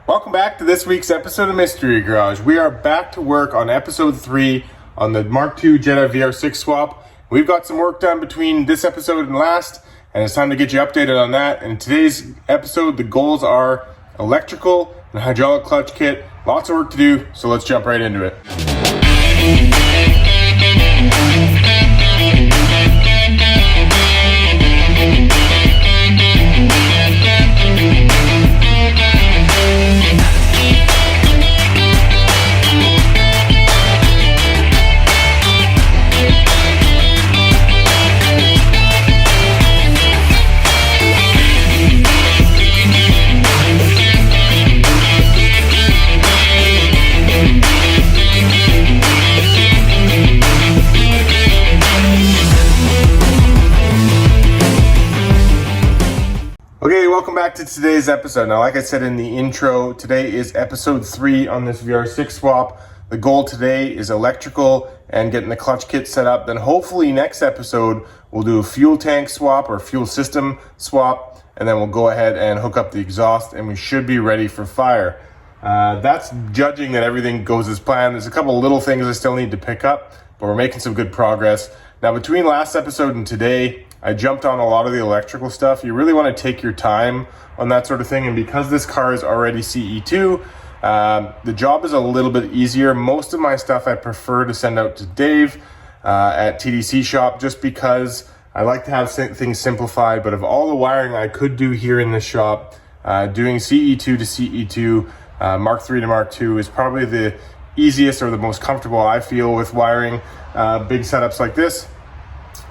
Welcome back to this week's episode of Mystery Garage. We are back to work on episode 3 on the Mk2 Jetta VR6 swap. We've got some work done between this episode and last, and it's time to get you updated on that. In today's episode, the goals are electrical and hydraulic clutch kit. Lots of work to do, so let's jump right into it. Okay, welcome back to today's episode. Now, like I said in the intro, today is episode 3 on this VR6 swap. The goal today is electrical and getting the clutch kit set up. Then hopefully next episode, we'll do a fuel tank swap or fuel system swap, and then we'll go ahead and hook up the exhaust, and we should be ready for fire. That's judging that everything goes as planned. There's a couple little things I still need to pick up, but we're making some good progress. Now, between last episode and today, I jumped on a lot of the electrical stuff. You really want to take your time on that sort of thing. And because this car is already CE2, the job is a little bit easier. Most of my stuff I prefer to send out to Dave at TDC Shop, just because I like to have things simplified. But of all the wiring I could do here in this shop, doing CE2 to CE2, Mk3 to Mk2 is probably the easiest or the most comfortable I feel with wiring big setups like this.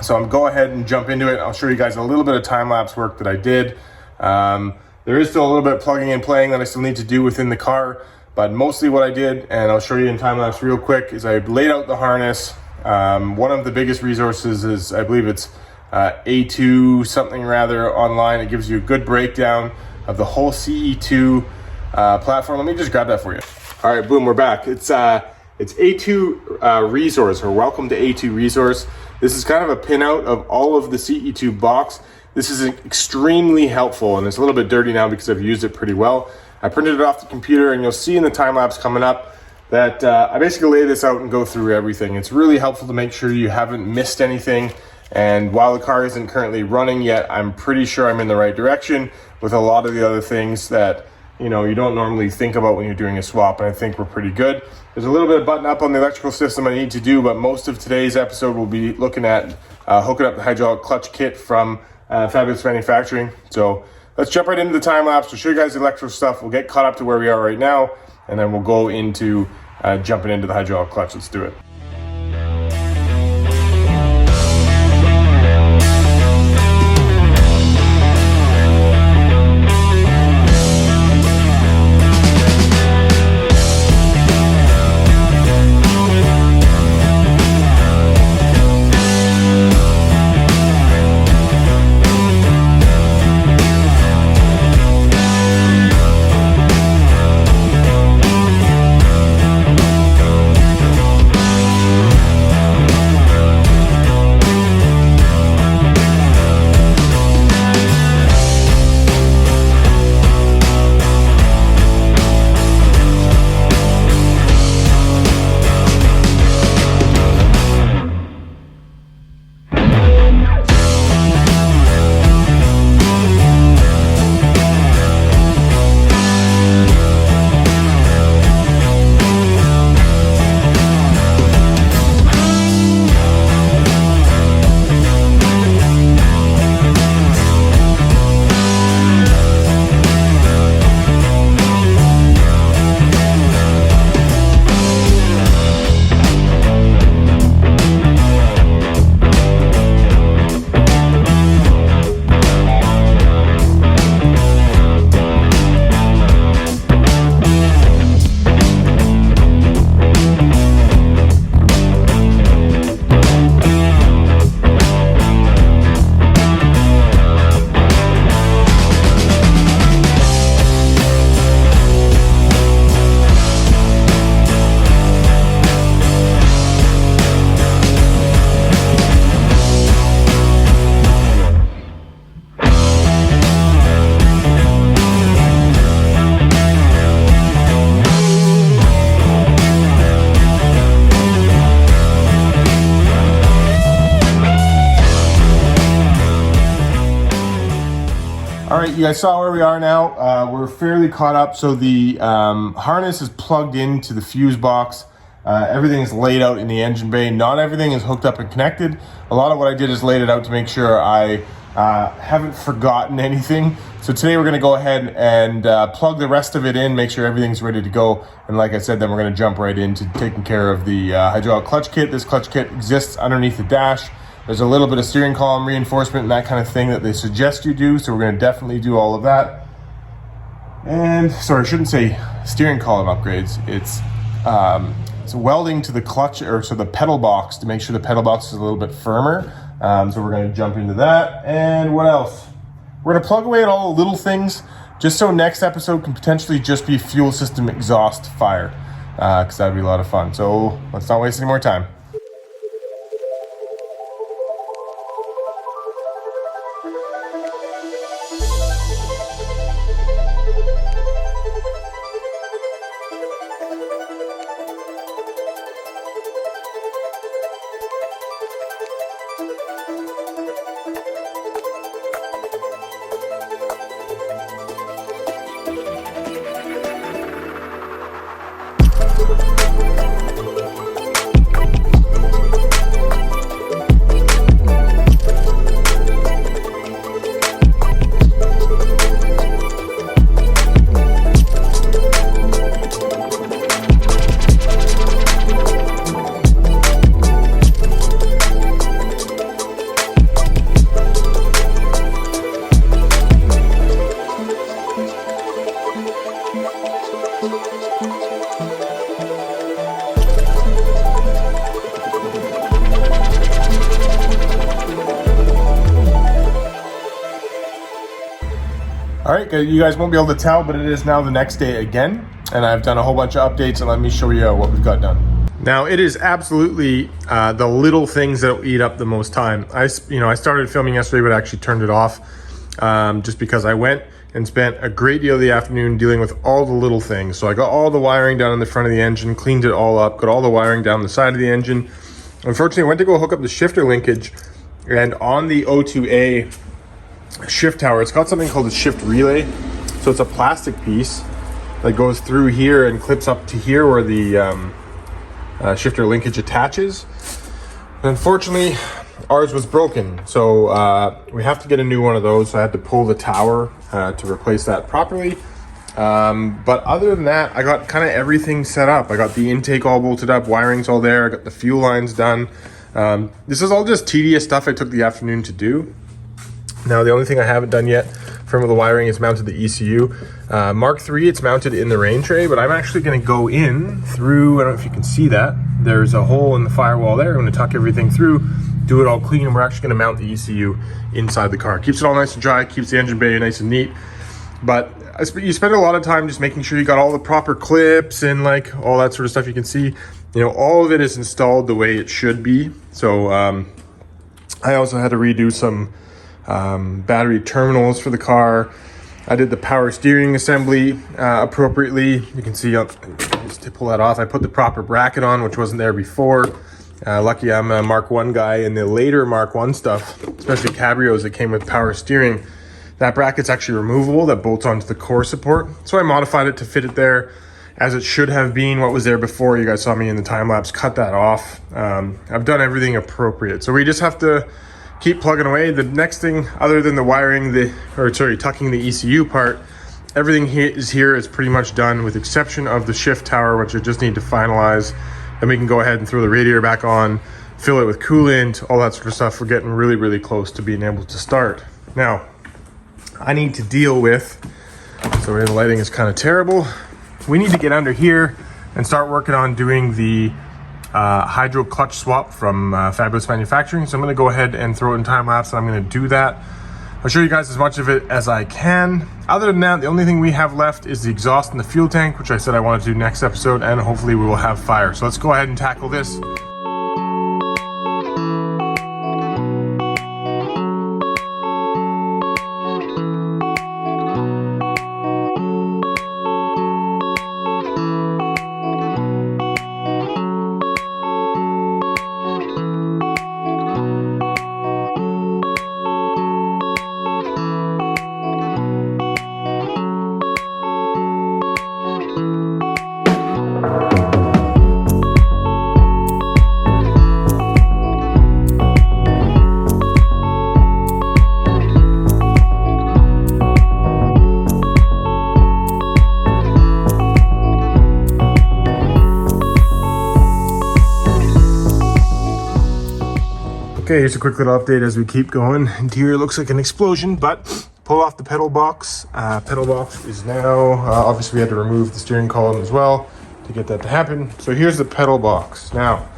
So I'm go ahead and jump into it. I'll show you guys a little bit of time-lapse work that I did. There is still a little bit of plugging and playing that I still need to do within the car, but mostly what I did, and I'll show you in time-lapse real quick, is I laid out the harness. One of the biggest resources is, I believe it's CE2 something rather online. It gives you a good breakdown of the whole CE2 platform. Let me just grab that for you. All right, boom, we're back. It's CE2 resource, or welcome to CE2 resource. This is kind of a pinout of all of the CE2 box. This is extremely helpful, and it's a little bit dirty now because I've used it pretty well. I printed it off the computer, and you'll see in the time lapse coming up that I basically lay this out and go through everything. It's really helpful to make sure you haven't missed anything. And while the car isn't currently running yet, I'm pretty sure I'm in the right direction with a lot of the other things that you don't normally think about when you're doing a swap, and I think we're pretty good. There's a little bit of button up on the electrical system I need to do, but most of today's episode will be looking at hooking up the hydraulic clutch kit from Fabulous Manufacturing. So let's jump right into the time lapse. We'll show you guys the electrical stuff. We'll get caught up to where we are right now, and then we'll go into jumping into the hydraulic clutch. Let's do it. right, you guys saw where we are now. We're fairly caught up. So the harness is plugged into the fuse box. Everything is laid out in the engine bay. Not everything is hooked up and connected. A lot of what I did is laid it out to make sure I haven't forgotten anything. So today we're going to go ahead and plug the rest of it in, make sure everything's ready to go. And like I said, then we're going to jump right into taking care of the hydraulic clutch kit. This clutch kit exists underneath the dash. There's a little bit of steering column reinforcement and that kind of thing that they suggest you do. So we're going to definitely do all of that. And sorry, I shouldn't say steering column upgrades. It's welding to the clutch or to the pedal box to make sure the pedal box is a little bit firmer. So we're going to jump into that. And what else? We're going to plug away at all the little things just so next episode can potentially just be fuel system exhaust fire, because that would be a lot of fun. So let's not waste any more time. All right, you guys won't be able to tell, but it is now the next day again, and I've done a whole bunch of updates, and let me show you what we've got done. Now, it is absolutely the little things that will eat up the most time. I started filming yesterday, but I actually turned it off just because I went and spent a great deal of the afternoon dealing with all the little things. So I got all the wiring down in the front of the engine, cleaned it all up, got all the wiring down the side of the engine. Unfortunately, I went to go hook up the shifter linkage, and on the O2A shift tower, it's got something called a shift relay. So it's a plastic piece that goes through here and clips up to here where the shifter linkage attaches. And unfortunately, ours was broken, so we have to get a new one of those. So I had to pull the tower to replace that properly. But other than that, I got kind of everything set up. I got the intake all bolted up, wiring's all there, I got the fuel lines done. This is all just tedious stuff I took the afternoon to do. Now, the only thing I haven't done yet from the wiring is mounted the ECU. Mk2, it's mounted in the rain tray, but I'm actually going to go in through, I don't know if you can see that. There's a hole in the firewall there. I'm going to tuck everything through, do it all clean, and we're actually going to mount the ECU inside the car. Keeps it all nice and dry, keeps the engine bay nice and neat. But you spend a lot of time just making sure you got all the proper clips and like all that sort of stuff. You can see, all of it is installed the way it should be. So I also had to redo some battery terminals for the car. I did the power steering assembly appropriately. You can see, just to pull that off, I put the proper bracket on, which wasn't there before. Lucky I'm a Mark 1 guy. In the later Mark 1 stuff, especially cabrios that came with power steering, that bracket's actually removable, that bolts onto the core support. So I modified it to fit it there as it should have been. What was there before, you guys saw me in the time lapse, cut that off. I've done everything appropriate. So we just have to keep plugging away. The next thing, other than the wiring, tucking the ECU part, everything here is pretty much done with exception of the shift tower, which I just need to finalize. Then we can go ahead and throw the radiator back on, fill it with coolant, all that sort of stuff. We're getting really, really close to being able to start. Now, I need to deal with, so the lighting is kind of terrible. We need to get under here and start working on doing the hydro clutch swap from Fabulous Manufacturing. So I'm going to go ahead and throw it in time lapse, and I'm going to do that. I'll show you guys as much of it as I can. Other than that, the only thing we have left is the exhaust and the fuel tank, which I said I wanted to do next episode, and hopefully we will have fire. So let's go ahead and tackle this. Okay, here's a quick little update as we keep going. Interior looks like an explosion, but pull off the pedal box. Pedal box is now, obviously we had to remove the steering column as well to get that to happen. So here's the pedal box. Now,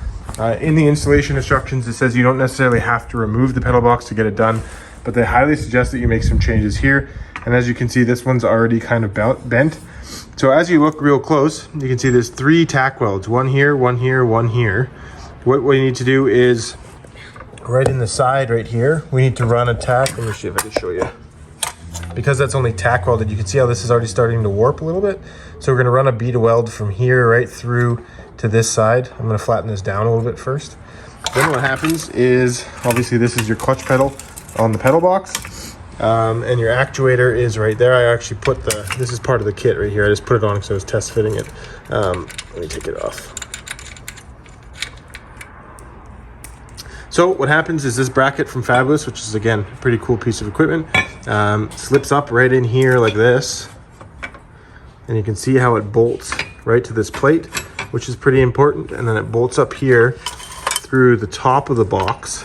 in the installation instructions, it says you don't necessarily have to remove the pedal box to get it done, but they highly suggest that you make some changes here. And as you can see, this one's already kind of bent. So as you look real close, you can see there's 3 tack welds, one here, one here, one here. What you need to do is right in the side right here, we need to run a tack. Let me see if I can show you. Because that's only tack welded, you can see how this is already starting to warp a little bit. So we're gonna run a bead of weld from here right through to this side. I'm gonna flatten this down a little bit first. Then what happens is, obviously this is your clutch pedal on the pedal box. And your actuator is right there. I actually put this is part of the kit right here. I just put it on because I was test fitting it. Let me take it off. So what happens is this bracket from Fabulous, which is again a pretty cool piece of equipment, slips up right in here like this, and you can see how it bolts right to this plate, which is pretty important, and then it bolts up here through the top of the box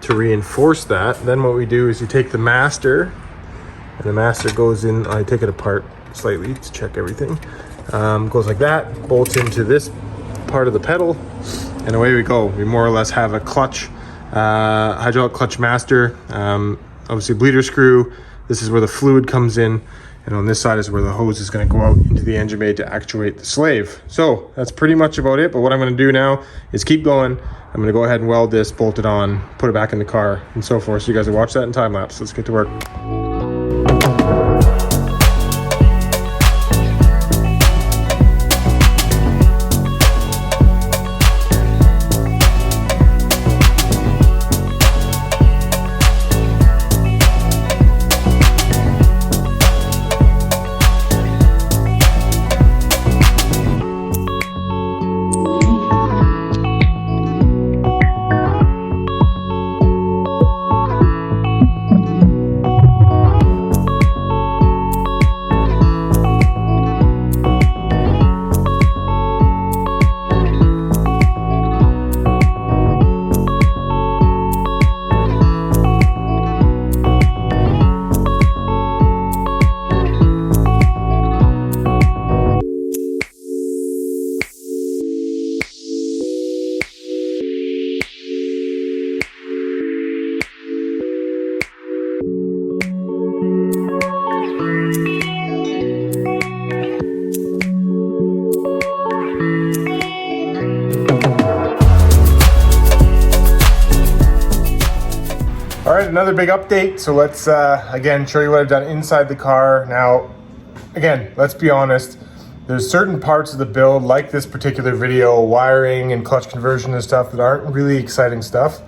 to reinforce that. Then what we do is you take the master, and the master goes in. I take it apart slightly to check everything. Goes like that, bolts into this part of the pedal, and away we go. We more or less have a clutch, hydraulic clutch master, obviously bleeder screw. This is where the fluid comes in, and on this side is where the hose is going to go out into the engine bay to actuate the slave. So that's pretty much about it, but what I'm going to do now is keep going. I'm going to go ahead and weld this, bolt it on, put it back in the car, and so forth. So you guys will watch that in time lapse. Let's get to work. All right, another big update. So let's again show you what I've done inside the car. Now, again, let's be honest. There's certain parts of the build, like this particular video, wiring and clutch conversion and stuff, that aren't really exciting stuff.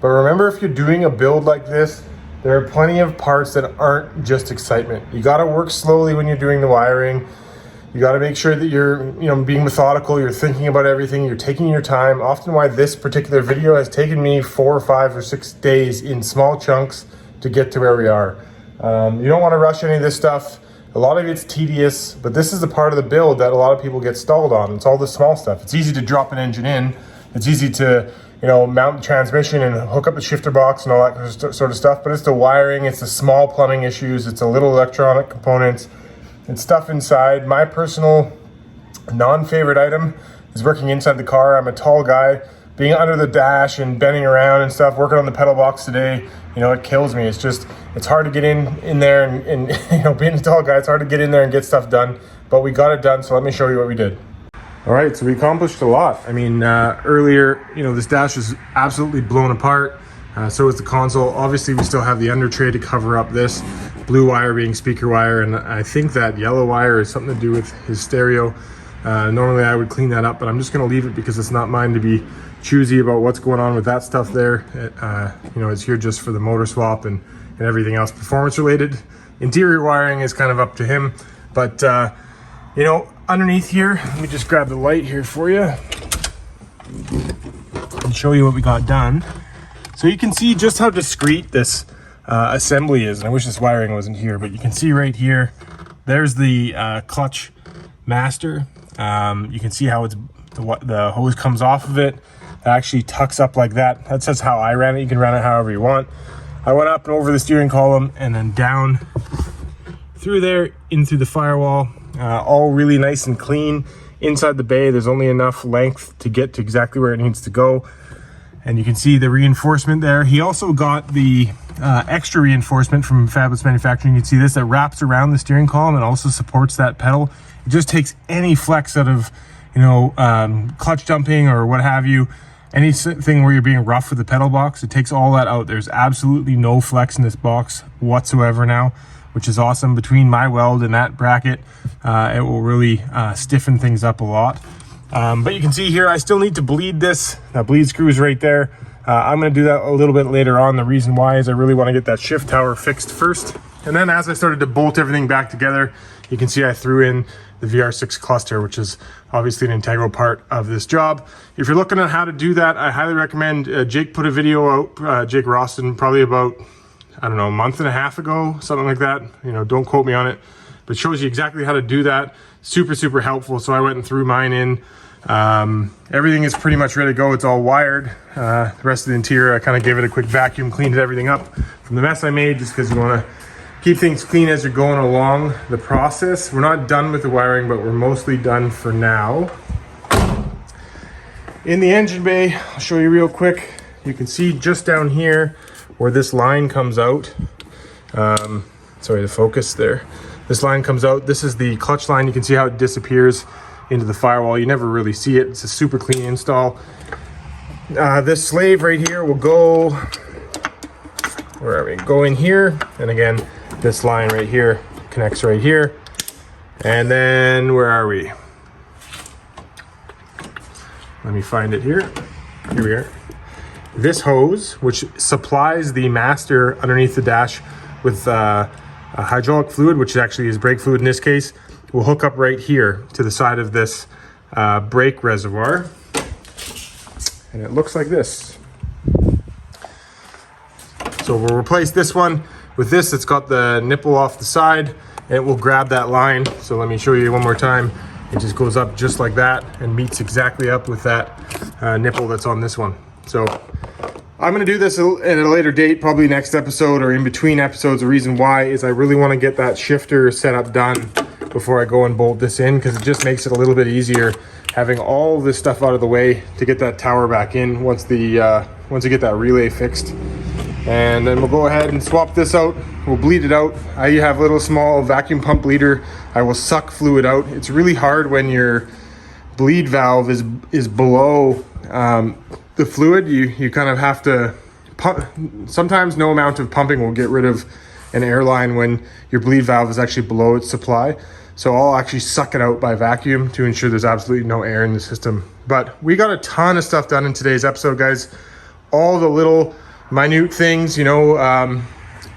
But remember, if you're doing a build like this, there are plenty of parts that aren't just excitement. You got to work slowly when you're doing the wiring. You got to make sure that you're, being methodical. You're thinking about everything. You're taking your time. Often, why this particular video has taken me 4 or 5 or 6 days in small chunks to get to where we are. You don't want to rush any of this stuff. A lot of it's tedious, but this is the part of the build that a lot of people get stalled on. It's all the small stuff. It's easy to drop an engine in. It's easy to, mount the transmission and hook up the shifter box and all that sort of stuff. But it's the wiring. It's the small plumbing issues. It's the little electronic components. It's stuff inside. My personal non-favorite item is working inside the car. I'm a tall guy. Being under the dash and bending around and stuff, working on the pedal box today, it kills me. It's hard to get in there and being a tall guy, it's hard to get in there and get stuff done. But we got it done, so let me show you what we did. All right, so we accomplished a lot. I mean, earlier, this dash was absolutely blown apart. So is the console. Obviously, we still have the under tray to cover up this. Blue wire being speaker wire, and I think that yellow wire is something to do with his stereo. Normally I would clean that up, but I'm just going to leave it because it's not mine to be choosy about what's going on with that stuff there. It's here just for the motor swap and everything else performance related. Interior wiring is kind of up to him, but underneath here, let me just grab the light here for you and show you what we got done. So you can see just how discreet this assembly is. And I wish this wiring wasn't here, but you can see right here, there's the clutch master. You can see how the hose comes off of it. that actually tucks up like that. That's just how I ran it. You can run it however you want. I went up and over the steering column and then down through there into the firewall, all really nice and clean. Inside the bay, there's only enough length to get to exactly where it needs to go. And you can see the reinforcement there. He also got the extra reinforcement from Fabulous Manufacturing. You can see this that wraps around the steering column and also supports that pedal. It just takes any flex out of, you know, clutch dumping or what have you. Anything where you're being rough with the pedal box, it takes all that out. There's absolutely no flex in this box whatsoever now, which is awesome. Between my weld and that bracket, it will really stiffen things up a lot. But you can see here, I still need to bleed this. That bleed screw is right there. I'm gonna do that a little bit later on. The reason why is I really wanna get that shift tower fixed first. And then as I started to bolt everything back together, you can see I threw in the VR6 cluster, which is obviously an integral part of this job. If you're looking at how to do that, I highly recommend, Jake put a video out, Jake Roston, probably about, I don't know, a month and a half ago, something like that. You know, don't quote me on it, but it shows you exactly how to do that. Super, super helpful. So I went and threw mine in. Everything is pretty much ready to go. It's all wired. The rest of the interior, I kind of gave it a quick vacuum, cleaned everything up from the mess I made, just because you want to keep things clean as you're going along the process. We're not done with the wiring, but we're mostly done for now. In the engine bay, I'll show you real quick. You can see just down here where this line comes out. Sorry, the focus there. This line comes out. This is the clutch line. You can see how it disappears into the firewall. You never really see it. It's a super clean install. This slave right here will go, where are we? Go in here. And again, this line right here connects right here. And then where are we? Let me find it here. Here we are. This hose, which supplies the master underneath the dash with a hydraulic fluid, which actually is brake fluid in this case, will hook up right here to the side of this brake reservoir. And it looks like this. So we'll replace this one with this. It's got the nipple off the side and it will grab that line. So let me show you one more time. It just goes up just like that and meets exactly up with that nipple that's on this one. So I'm gonna do this at a later date, probably next episode or in between episodes. The reason why is I really wanna get that shifter setup done before I go and bolt this in, because it just makes it a little bit easier having all this stuff out of the way to get that tower back in once you get that relay fixed. And then we'll go ahead and swap this out. We'll bleed it out. I have a little small vacuum pump bleeder. I will suck fluid out. It's really hard when your bleed valve is below the fluid. You kind of have to pump. Sometimes no amount of pumping will get rid of an airline when your bleed valve is actually below its supply. So I'll actually suck it out by vacuum to ensure there's absolutely no air in the system. But we got a ton of stuff done in today's episode, guys. All the little minute things, you know,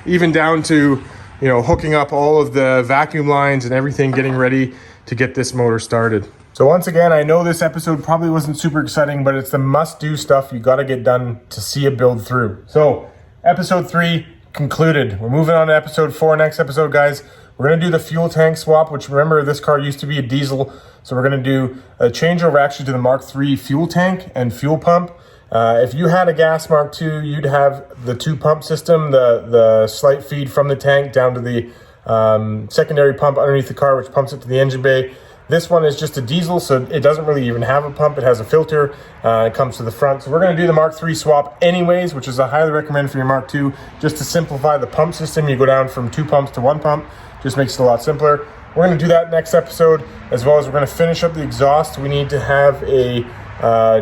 even down to, you know, hooking up all of the vacuum lines and everything, getting ready to get this motor started. So once again, I know this episode probably wasn't super exciting, but it's the must-do stuff you got to get done to see it build through. So episode 3 concluded. We're moving on to episode 4 next episode, guys. We're going to do the fuel tank swap, which remember this car used to be a diesel. So we're going to do a changeover actually to the Mark III fuel tank and fuel pump. If you had a gas Mark II, you'd have the 2-pump system, the slight feed from the tank down to the secondary pump underneath the car, which pumps it to the engine bay. This one is just a diesel, so it doesn't really even have a pump. It has a filter. It comes to the front. So we're going to do the Mark III swap anyways, which is I highly recommend for your Mark II. Just to simplify the pump system, you go down from 2 pumps to 1 pump. Just makes it a lot simpler. We're going to do that next episode, as well as we're going to finish up the exhaust. We need to have a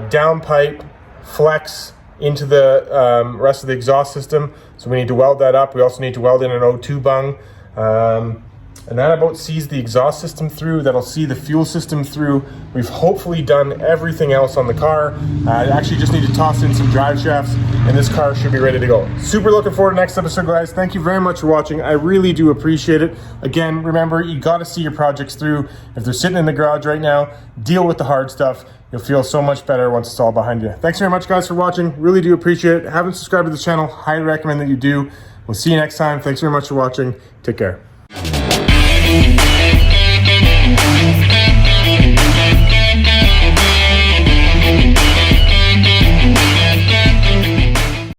downpipe flex into the rest of the exhaust system. So we need to weld that up. We also need to weld in an O2 bung. And that about sees the exhaust system through. That'll see the fuel system through. We've hopefully done everything else on the car. I actually just need to toss in some drive shafts and this car should be ready to go. Super looking forward to next episode, guys. Thank you very much for watching. I really do appreciate it. Again, remember, you got to see your projects through. If they're sitting in the garage right now, deal with the hard stuff. You'll feel so much better once it's all behind you. Thanks very much, guys, for watching. Really do appreciate it. Haven't subscribed to the channel, highly recommend that you do. We'll see you next time. Thanks very much for watching. Take care.